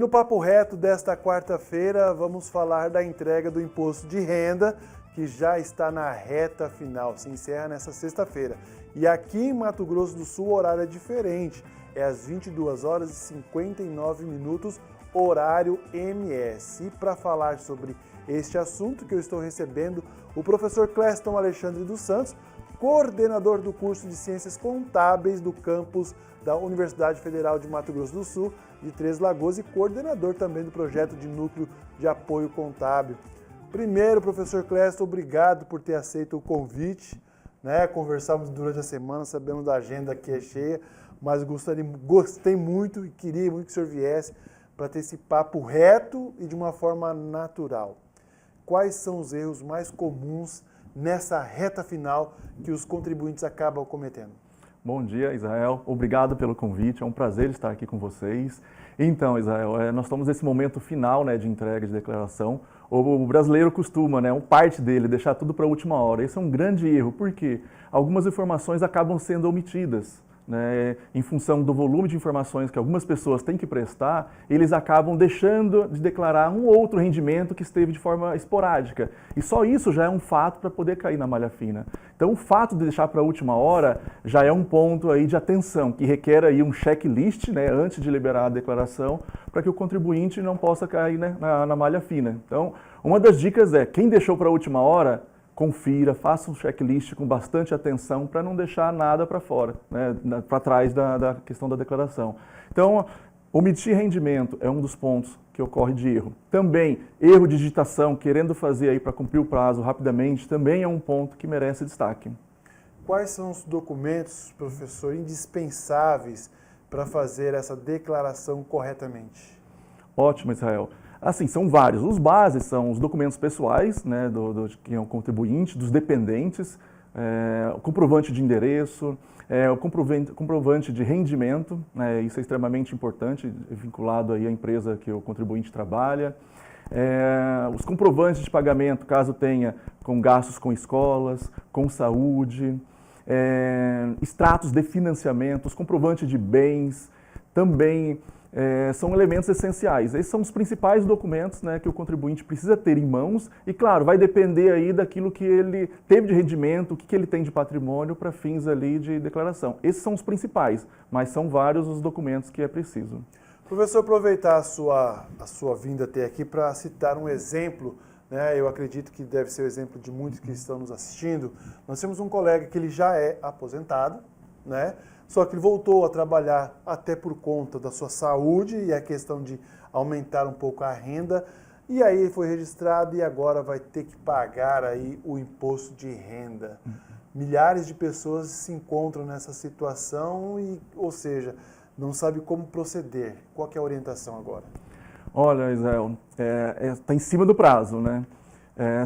no Papo Reto desta quarta-feira, vamos falar da entrega do imposto de renda, que já está na reta final, se encerra nesta sexta-feira. E aqui em Mato Grosso do Sul o horário é diferente, é às 22 horas e 59 minutos, horário MS. E para falar sobre este assunto que eu estou recebendo, o professor Cleston Alexandre dos Santos, coordenador do curso de Ciências Contábeis do campus da Universidade Federal de Mato Grosso do Sul, de Três Lagoas, e coordenador também do projeto de Núcleo de Apoio Contábil. Primeiro, professor Cleston, obrigado por ter aceito o convite. Conversamos durante a semana, sabemos da agenda que é cheia, mas gostei muito e queria muito que o senhor viesse para ter esse papo reto e de uma forma natural. Quais são os erros mais comuns nessa reta final que os contribuintes acabam cometendo? Bom dia, Israel. Obrigado pelo convite. É um prazer estar aqui com vocês. Então, Israel, nós estamos nesse momento final de entrega de declaração. O brasileiro costuma, parte dele, deixar tudo para a última hora. Esse é um grande erro, porque algumas informações acabam sendo omitidas. Em função do volume de informações que algumas pessoas têm que prestar, eles acabam deixando de declarar um outro rendimento que esteve de forma esporádica. E só isso já é um fato para poder cair na malha fina. Então, o fato de deixar para a última hora já é um ponto aí de atenção, que requer aí um checklist antes de liberar a declaração, para que o contribuinte não possa cair na malha fina. Então, uma das dicas é, quem deixou para a última hora, confira, faça um checklist com bastante atenção para não deixar nada para fora, para trás da questão da declaração. Então, omitir rendimento é um dos pontos que ocorre de erro. Também, erro de digitação, querendo fazer aí para cumprir o prazo rapidamente, também é um ponto que merece destaque. Quais são os documentos, professor, indispensáveis para fazer essa declaração corretamente? Ótimo, Israel. Assim, são vários. Os bases são os documentos pessoais, de quem é o contribuinte, dos dependentes, o comprovante de endereço, o comprovante de rendimento, isso é extremamente importante, vinculado aí à empresa que o contribuinte trabalha. Os comprovantes de pagamento, caso tenha com gastos com escolas, com saúde, extratos de financiamento, os comprovantes de bens, também são elementos essenciais. Esses são os principais documentos que o contribuinte precisa ter em mãos e, claro, vai depender aí daquilo que ele teve de rendimento, o que ele tem de patrimônio para fins ali de declaração. Esses são os principais, mas são vários os documentos que é preciso. Professor, aproveitar a sua vinda até aqui para citar um exemplo, eu acredito que deve ser o exemplo de muitos que estão nos assistindo. Nós temos um colega que ele já é aposentado, só que ele voltou a trabalhar até por conta da sua saúde e a questão de aumentar um pouco a renda. E aí ele foi registrado e agora vai ter que pagar aí o imposto de renda. Milhares de pessoas se encontram nessa situação ou seja, não sabe como proceder. Qual que é a orientação agora? Olha, Israel, está em cima do prazo,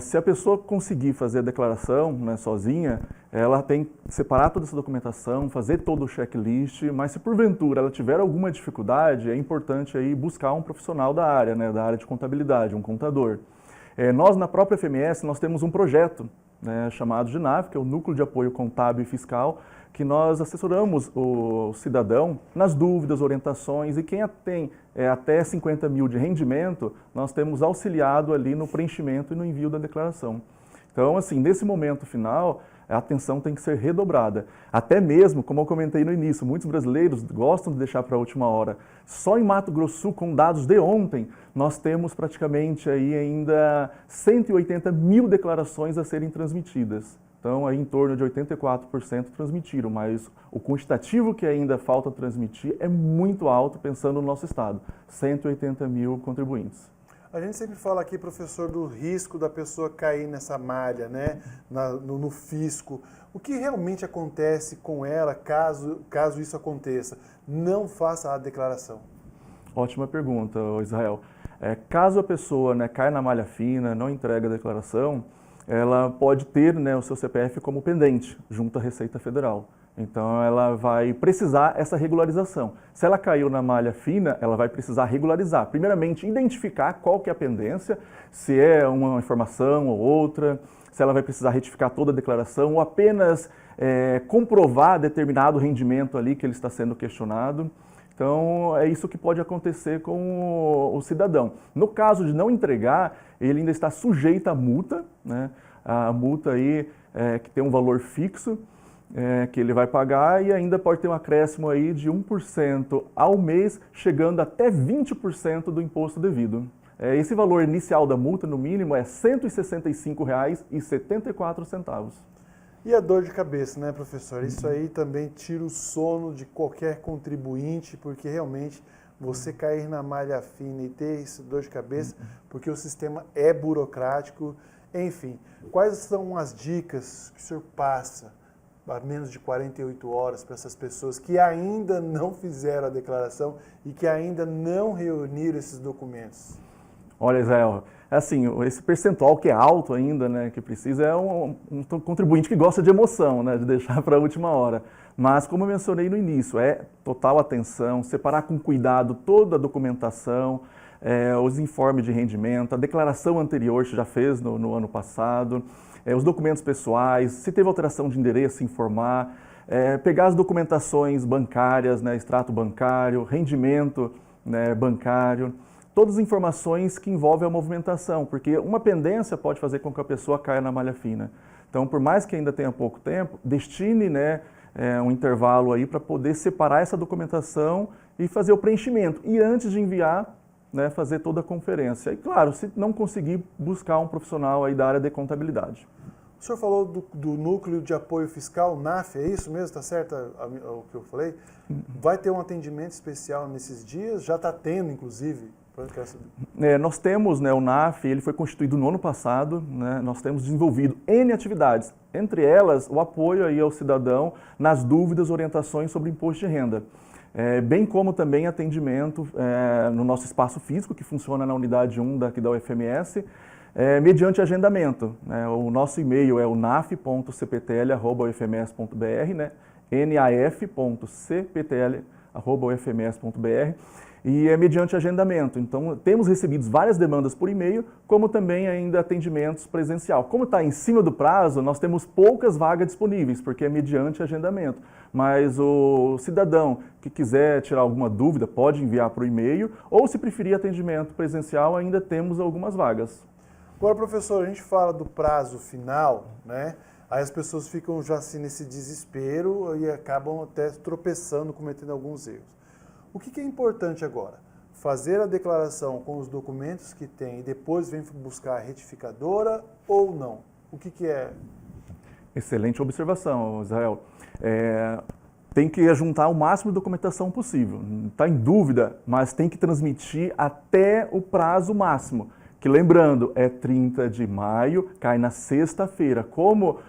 se a pessoa conseguir fazer a declaração sozinha, ela tem que separar toda essa documentação, fazer todo o checklist, mas se porventura ela tiver alguma dificuldade, é importante aí buscar um profissional da área de contabilidade, um contador. Nós, na própria FMS, nós temos um projeto chamado GNAF, que é o Núcleo de Apoio Contábil e Fiscal, que nós assessoramos o cidadão nas dúvidas, orientações, e quem tem até 50 mil de rendimento, nós temos auxiliado ali no preenchimento e no envio da declaração. Então, assim, nesse momento final, a atenção tem que ser redobrada. Até mesmo, como eu comentei no início, muitos brasileiros gostam de deixar para a última hora. Só em Mato Grosso do Sul, com dados de ontem, nós temos praticamente aí ainda 180 mil declarações a serem transmitidas. Então, aí em torno de 84% transmitiram, mas o quantitativo que ainda falta transmitir é muito alto, pensando no nosso estado, 180 mil contribuintes. A gente sempre fala aqui, professor, do risco da pessoa cair nessa malha, no fisco. O que realmente acontece com ela caso isso aconteça? Não faça a declaração. Ótima pergunta, Israel. Caso a pessoa caia na malha fina, não entrega a declaração, ela pode ter o seu CPF como pendente junto à Receita Federal. Então, ela vai precisar essa regularização. Se ela caiu na malha fina, ela vai precisar regularizar. Primeiramente, identificar qual que é a pendência, se é uma informação ou outra, se ela vai precisar retificar toda a declaração ou apenas comprovar determinado rendimento ali que ele está sendo questionado. Então, é isso que pode acontecer com o cidadão. No caso de não entregar, ele ainda está sujeito à multa, né? A multa aí que tem um valor fixo, que ele vai pagar, e ainda pode ter um acréscimo aí de 1% ao mês, chegando até 20% do imposto devido. Esse valor inicial da multa, no mínimo, é R$ 165,74. E a dor de cabeça, né, professor? Isso aí também tira o sono de qualquer contribuinte, porque realmente você cair na malha fina e ter essa dor de cabeça, porque o sistema é burocrático. Enfim, quais são as dicas que o senhor passa há menos de 48 horas para essas pessoas que ainda não fizeram a declaração e que ainda não reuniram esses documentos? Olha, Israel, assim, esse percentual que é alto ainda, né, que precisa, é um contribuinte que gosta de emoção, né, de deixar para a última hora. Mas, como eu mencionei no início, é total atenção, separar com cuidado toda a documentação, os informes de rendimento, a declaração anterior que já fez no ano passado, os documentos pessoais, se teve alteração de endereço, informar, pegar as documentações bancárias, né, extrato bancário, rendimento, né, bancário, todas as informações que envolvem a movimentação, porque uma pendência pode fazer com que a pessoa caia na malha fina. Então, por mais que ainda tenha pouco tempo, destine, né, um intervalo aí para poder separar essa documentação e fazer o preenchimento. E antes de enviar, né, fazer toda a conferência. E claro, se não conseguir, buscar um profissional aí da área de contabilidade. O senhor falou do Núcleo de Apoio Fiscal, NAF, é isso mesmo? Está certo o que eu falei? Vai ter um atendimento especial nesses dias? Já está tendo, inclusive? Nós temos, né, o NAF, ele foi constituído no ano passado, né, nós temos desenvolvido N atividades, entre elas o apoio aí ao cidadão nas dúvidas, orientações sobre imposto de renda. Bem como também atendimento no nosso espaço físico, que funciona na unidade 1 daqui da UFMS, mediante agendamento. O nosso e-mail é o naf.cptl@ufms.br, né, naf.cptl@ufms.br, e é mediante agendamento. Então, temos recebido várias demandas por e-mail, como também ainda atendimentos presencial. Como está em cima do prazo, nós temos poucas vagas disponíveis, porque é mediante agendamento. Mas o cidadão que quiser tirar alguma dúvida, pode enviar por e-mail, ou se preferir atendimento presencial, ainda temos algumas vagas. Agora, professor, a gente fala do prazo final, né? Aí as pessoas ficam já assim nesse desespero e acabam até tropeçando, cometendo alguns erros. O que é importante agora? Fazer a declaração com os documentos que tem e depois vem buscar a retificadora ou não? O que é? Excelente observação, Israel. Tem que juntar o máximo de documentação possível. Está em dúvida, mas tem que transmitir até o prazo máximo, que lembrando, é 30 de maio, cai na sexta-feira. Como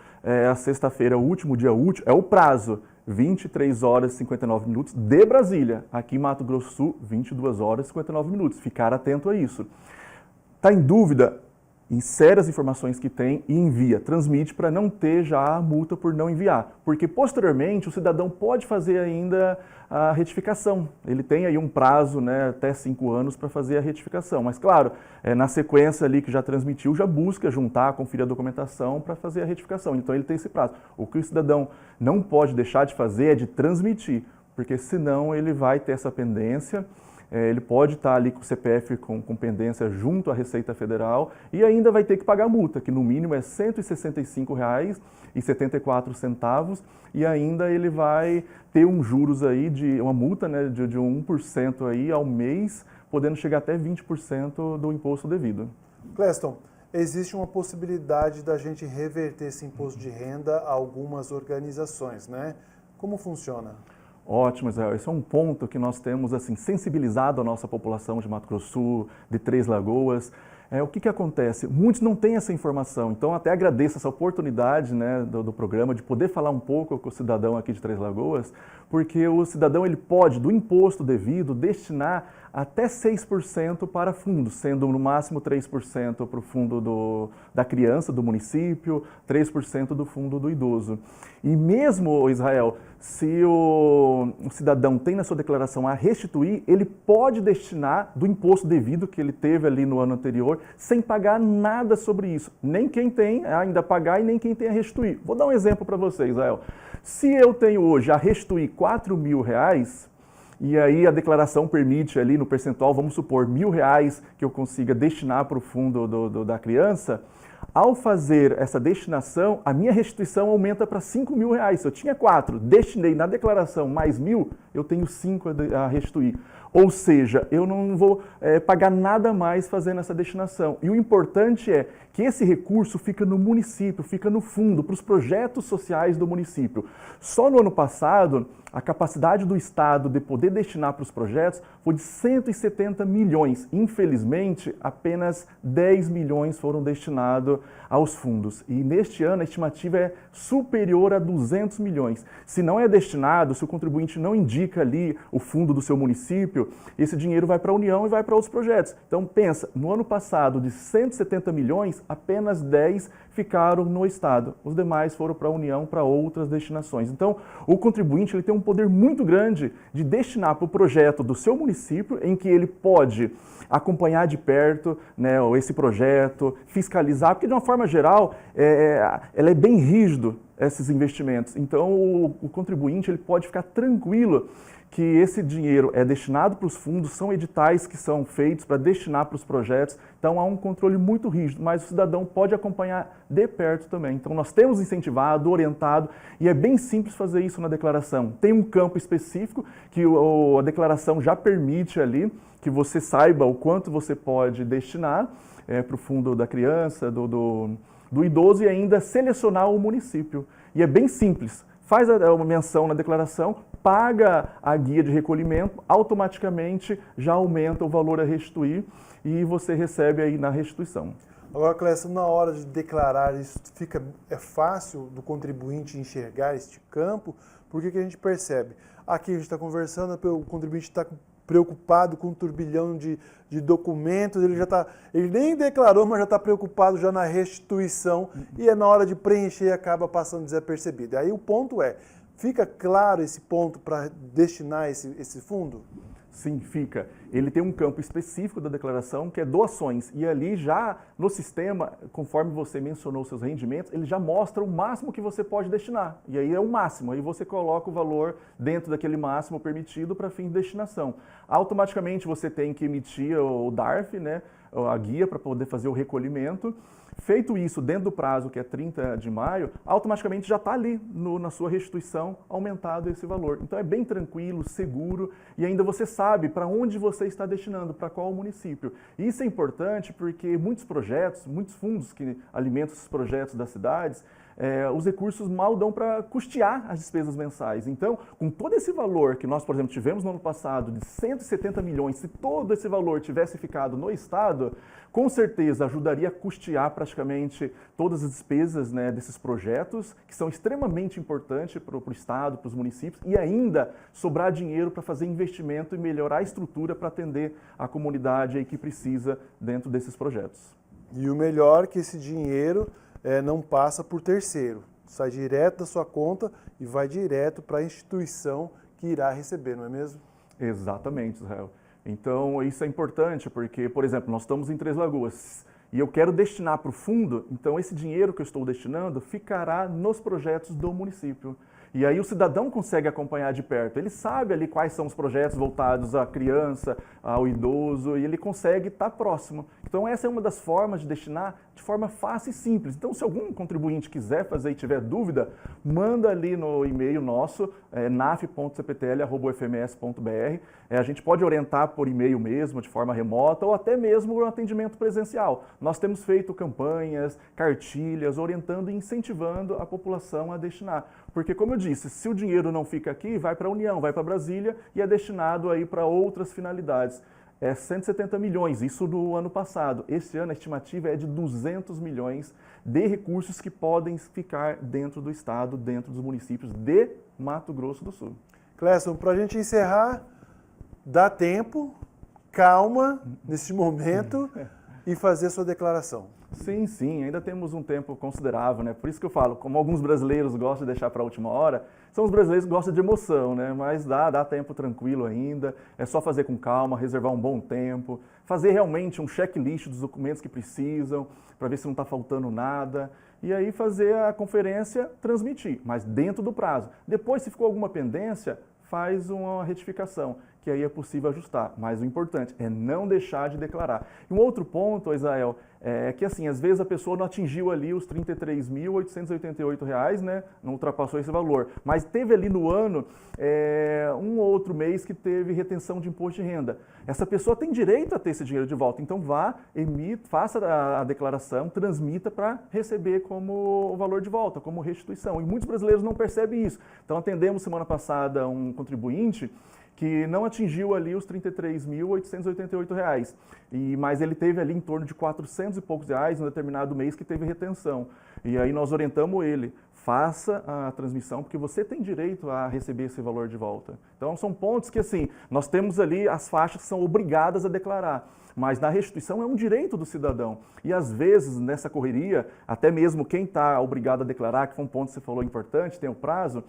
a sexta-feira, o último dia útil, é o prazo. 23 horas e 59 minutos de Brasília. Aqui em Mato Grosso do Sul, 22 horas e 59 minutos. Ficar atento a isso. Está em dúvida? Insere as informações que tem e envia. Transmite para não ter já a multa por não enviar. Porque posteriormente o cidadão pode fazer ainda a retificação. Ele tem aí um prazo, né, até 5 anos para fazer a retificação. Mas claro, na sequência ali que já transmitiu, já busca juntar, conferir a documentação para fazer a retificação. Então ele tem esse prazo. O que o cidadão não pode deixar de fazer é de transmitir, porque senão ele vai ter essa pendência. Ele pode estar ali com o CPF com pendência junto à Receita Federal e ainda vai ter que pagar multa, que no mínimo é R$ 165,74, e ainda ele vai ter um juros aí de uma multa, né, de 1% aí ao mês, podendo chegar até 20% do imposto devido. Cleston, existe uma possibilidade da gente reverter esse imposto de renda a algumas organizações, né? Como funciona? Ótimo, Israel. Esse é um ponto que nós temos assim, sensibilizado a nossa população de Mato Grosso do Sul, de Três Lagoas. O que acontece? Muitos não têm essa informação, então até agradeço essa oportunidade, né, do programa de poder falar um pouco com o cidadão aqui de Três Lagoas, porque o cidadão ele pode, do imposto devido, destinar até 6% para fundos, sendo no máximo 3% para o fundo da criança, do município, 3% do fundo do idoso. E mesmo, Israel, se o cidadão tem na sua declaração a restituir, ele pode destinar do imposto devido que ele teve ali no ano anterior, sem pagar nada sobre isso. Nem quem tem a ainda pagar e nem quem tem a restituir. Vou dar um exemplo para vocês, Israel. Se eu tenho hoje a restituir R$ 4.000, e aí a declaração permite ali no percentual, vamos supor, R$1.000 que eu consiga destinar para o fundo da criança. Ao fazer essa destinação, a minha restituição aumenta para R$5.000. Se eu tinha 4, destinei na declaração mais 1.000, eu tenho 5 a restituir. Ou seja, eu não vou pagar nada mais fazendo essa destinação. E o importante é que esse recurso fica no município, fica no fundo, para os projetos sociais do município. Só no ano passado, a capacidade do Estado de poder destinar para os projetos foi de 170 milhões. Infelizmente, apenas 10 milhões foram destinados aos fundos. E neste ano, a estimativa é superior a 200 milhões. Se não é destinado, se o contribuinte não indica ali o fundo do seu município, esse dinheiro vai para a União e vai para outros projetos. Então, pensa, no ano passado, de 170 milhões, apenas 10 ficaram no Estado. Os demais foram para a União, para outras destinações. Então, o contribuinte ele tem um poder muito grande de destinar para o projeto do seu município, em que ele pode acompanhar de perto, né, esse projeto, fiscalizar, porque de uma forma geral, ela é bem rígido, esses investimentos. Então, o contribuinte ele pode ficar tranquilo que esse dinheiro é destinado para os fundos, são editais que são feitos para destinar para os projetos, então há um controle muito rígido, mas o cidadão pode acompanhar de perto também. Então nós temos incentivado, orientado, e é bem simples fazer isso na declaração. Tem um campo específico que a declaração já permite ali, que você saiba o quanto você pode destinar para o fundo da criança, do idoso e ainda selecionar o município. E é bem simples. Faz uma menção na declaração, paga a guia de recolhimento, automaticamente já aumenta o valor a restituir e você recebe aí na restituição. Agora, Clécio, na hora de declarar, isso é fácil do contribuinte enxergar este campo? Porque que a gente percebe? Aqui a gente está conversando, o contribuinte está preocupado com um turbilhão de documentos, ele nem declarou, mas já está preocupado já na restituição e é na hora de preencher e acaba passando desapercebido. Aí o ponto fica claro esse ponto para destinar esse fundo? Sim, fica. Ele tem um campo específico da declaração que é doações e ali já no sistema, conforme você mencionou seus rendimentos, ele já mostra o máximo que você pode destinar. E aí é o máximo, aí você coloca o valor dentro daquele máximo permitido para fim de destinação. Automaticamente você tem que emitir o DARF, né, a guia para poder fazer o recolhimento. Feito isso dentro do prazo, que é 30 de maio, automaticamente já está ali na sua restituição aumentado esse valor. Então é bem tranquilo, seguro e ainda você sabe para onde você está destinando, para qual município. E isso é importante porque muitos projetos, muitos fundos que alimentam esses projetos das cidades, os recursos mal dão para custear as despesas mensais. Então, com todo esse valor que nós, por exemplo, tivemos no ano passado de 170 milhões, se todo esse valor tivesse ficado no Estado, com certeza ajudaria a custear praticamente todas as despesas, né, desses projetos, que são extremamente importantes para o Estado, para os municípios, e ainda sobrar dinheiro para fazer investimento e melhorar a estrutura para atender a comunidade aí que precisa dentro desses projetos. E o melhor é que esse dinheiro não passa por terceiro, sai direto da sua conta e vai direto para a instituição que irá receber, não é mesmo? Exatamente, Israel. Então, isso é importante porque, por exemplo, nós estamos em Três Lagoas e eu quero destinar para o fundo, então esse dinheiro que eu estou destinando ficará nos projetos do município. E aí o cidadão consegue acompanhar de perto, ele sabe ali quais são os projetos voltados à criança, ao idoso, e ele consegue estar próximo. Então essa é uma das formas de destinar de forma fácil e simples. Então se algum contribuinte quiser fazer e tiver dúvida, manda ali no e-mail nosso, naf.cptl@ufms.br. A gente pode orientar por e-mail mesmo, de forma remota, ou até mesmo no atendimento presencial. Nós temos feito campanhas, cartilhas, orientando e incentivando a população a destinar. Porque, como eu disse, se o dinheiro não fica aqui, vai para a União, vai para Brasília e é destinado aí para outras finalidades. 170 milhões, isso no ano passado. Este ano a estimativa é de 200 milhões de recursos que podem ficar dentro do Estado, dentro dos municípios de Mato Grosso do Sul. Clécio, para a gente encerrar, dá tempo, calma neste momento e fazer sua declaração. Sim, sim, ainda temos um tempo considerável, né? Por isso que eu falo, como alguns brasileiros gostam de deixar para a última hora, são os brasileiros que gostam de emoção, né? Mas dá tempo tranquilo ainda, é só fazer com calma, reservar um bom tempo, fazer realmente um checklist dos documentos que precisam, para ver se não está faltando nada, e aí fazer a conferência, transmitir, mas dentro do prazo. Depois, se ficou alguma pendência, faz uma retificação, que aí é possível ajustar. Mas o importante é não deixar de declarar. E um outro ponto, Israel, é que assim, às vezes a pessoa não atingiu ali os R$ 33.888, né? Não ultrapassou esse valor, mas teve ali no ano um ou outro mês que teve retenção de imposto de renda. Essa pessoa tem direito a ter esse dinheiro de volta, então vá, emita, faça a declaração, transmita para receber como o valor de volta, como restituição. E muitos brasileiros não percebem isso. Então atendemos semana passada um contribuinte que não atingiu ali os R$ 33.888, mas ele teve ali em torno de 400 e poucos reais em um determinado mês que teve retenção. E aí nós orientamos ele, faça a transmissão, porque você tem direito a receber esse valor de volta. Então são pontos que assim, nós temos ali as faixas que são obrigadas a declarar. Mas na restituição é um direito do cidadão. E às vezes, nessa correria, até mesmo quem está obrigado a declarar, que foi um ponto que você falou importante, tem o prazo,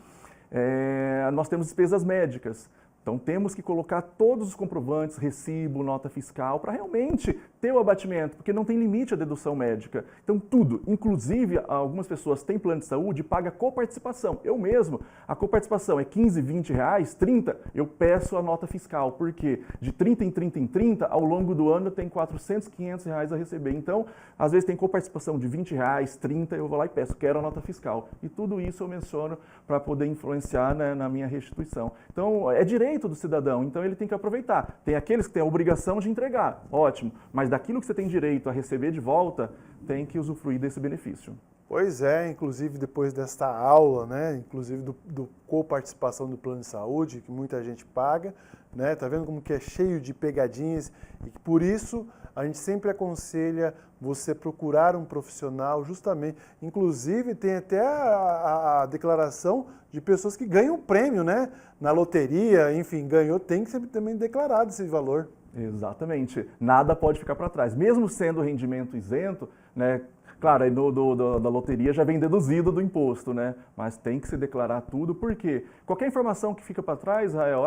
nós temos despesas médicas. Então temos que colocar todos os comprovantes, recibo, nota fiscal, para realmente ter o abatimento, porque não tem limite a dedução médica. Então tudo, inclusive algumas pessoas têm plano de saúde e pagam coparticipação. Eu mesmo, a coparticipação é 15, 20 reais, 30, eu peço a nota fiscal, porque de 30 em 30 em 30, ao longo do ano eu tenho 400, 500 reais a receber. Então, às vezes tem coparticipação de 20 reais, 30, eu vou lá e peço, quero a nota fiscal. E tudo isso eu menciono para poder influenciar, né, na minha restituição. Então, é direito do cidadão, então ele tem que aproveitar. Tem aqueles que têm a obrigação de entregar, ótimo, mas daquilo que você tem direito a receber de volta, tem que usufruir desse benefício. Pois é, inclusive depois desta aula, né, inclusive do coparticipação do plano de saúde, que muita gente paga, né, tá vendo como que é cheio de pegadinhas e que por isso a gente sempre aconselha você procurar um profissional justamente, inclusive tem até a declaração de pessoas que ganham prêmio, né, na loteria, enfim, ganhou, tem que ser também declarado esse valor. Exatamente, nada pode ficar para trás, mesmo sendo rendimento isento, né? Claro, aí da loteria já vem deduzido do imposto, né? Mas tem que se declarar tudo, porque qualquer informação que fica para trás, Israel,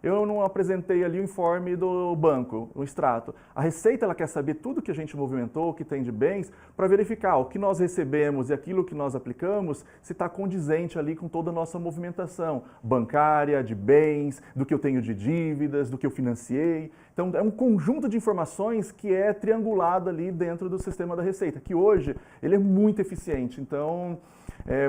eu não apresentei ali o informe do banco, o extrato. A Receita ela quer saber tudo que a gente movimentou, o que tem de bens, para verificar o que nós recebemos e aquilo que nós aplicamos, se está condizente ali com toda a nossa movimentação bancária, de bens, do que eu tenho de dívidas, do que eu financiei. Então, é um conjunto de informações que é triangulado ali dentro do sistema da Receita, que hoje ele é muito eficiente, então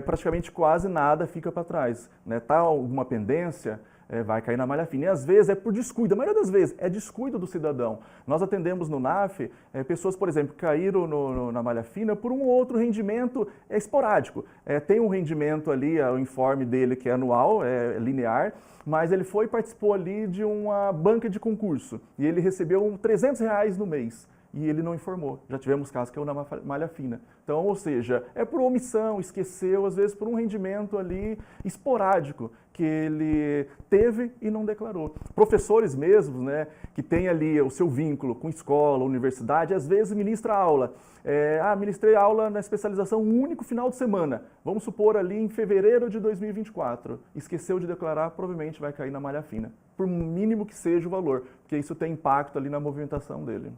praticamente quase nada fica para trás. Né? Tá alguma pendência, vai cair na malha fina. E às vezes é por descuido, a maioria das vezes é descuido do cidadão. Nós atendemos no NAF pessoas, por exemplo, que caíram na malha fina por um ou outro rendimento esporádico. Tem um rendimento ali, o informe dele que é anual, linear, mas ele foi e participou ali de uma banca de concurso e ele recebeu R$300 no mês. E ele não informou. Já tivemos casos que é na malha fina. Então, ou seja, é por omissão, esqueceu, às vezes por um rendimento ali esporádico que ele teve e não declarou. Professores mesmos, né, que tem ali o seu vínculo com escola, universidade, às vezes ministra aula. Ministrei aula na especialização um único final de semana. Vamos supor ali em fevereiro de 2024. Esqueceu de declarar, provavelmente vai cair na malha fina. Por mínimo que seja o valor, porque isso tem impacto ali na movimentação dele.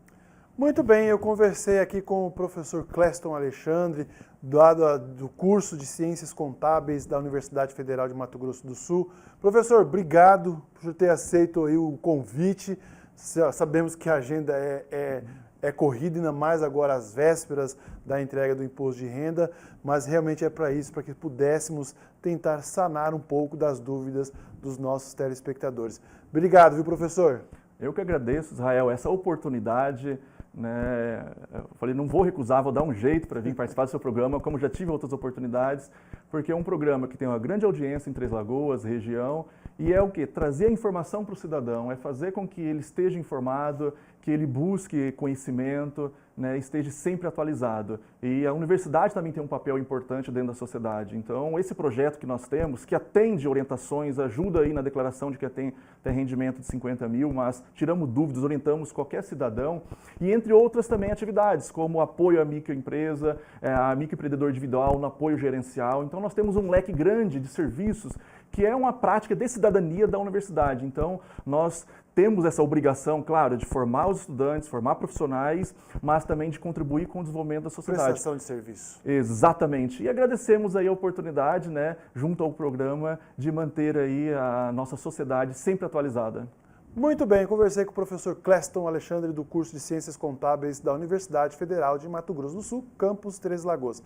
Muito bem, eu conversei aqui com o professor Cleston Alexandre, do curso de Ciências Contábeis da Universidade Federal de Mato Grosso do Sul. Professor, obrigado por ter aceito aí o convite. Sabemos que a agenda é corrida, ainda mais agora às vésperas da entrega do imposto de renda, mas realmente é para isso, para que pudéssemos tentar sanar um pouco das dúvidas dos nossos telespectadores. Obrigado, viu, professor? Eu que agradeço, Israel, essa oportunidade. Né? Eu falei, não vou recusar, vou dar um jeito para vir participar do seu programa, como já tive outras oportunidades, porque é um programa que tem uma grande audiência em Três Lagoas, região, e é o quê? Trazer a informação para o cidadão, é fazer com que ele esteja informado, que ele busque conhecimento, né, esteja sempre atualizado. E a universidade também tem um papel importante dentro da sociedade. Então, esse projeto que nós temos, que atende orientações, ajuda aí na declaração de que tem rendimento de 50 mil, mas tiramos dúvidas, orientamos qualquer cidadão, e entre outras também atividades, como apoio à microempresa, a microempreendedor individual, no apoio gerencial. Então, nós temos um leque grande de serviços que é uma prática de cidadania da universidade. Então, nós temos essa obrigação, claro, de formar os estudantes, formar profissionais, mas também de contribuir com o desenvolvimento da sociedade. Prestação de serviço. Exatamente. E agradecemos aí a oportunidade, né, junto ao programa, de manter aí a nossa sociedade sempre atualizada. Muito bem, conversei com o professor Cleston Alexandre do curso de Ciências Contábeis da Universidade Federal de Mato Grosso do Sul, campus Três Lagoas.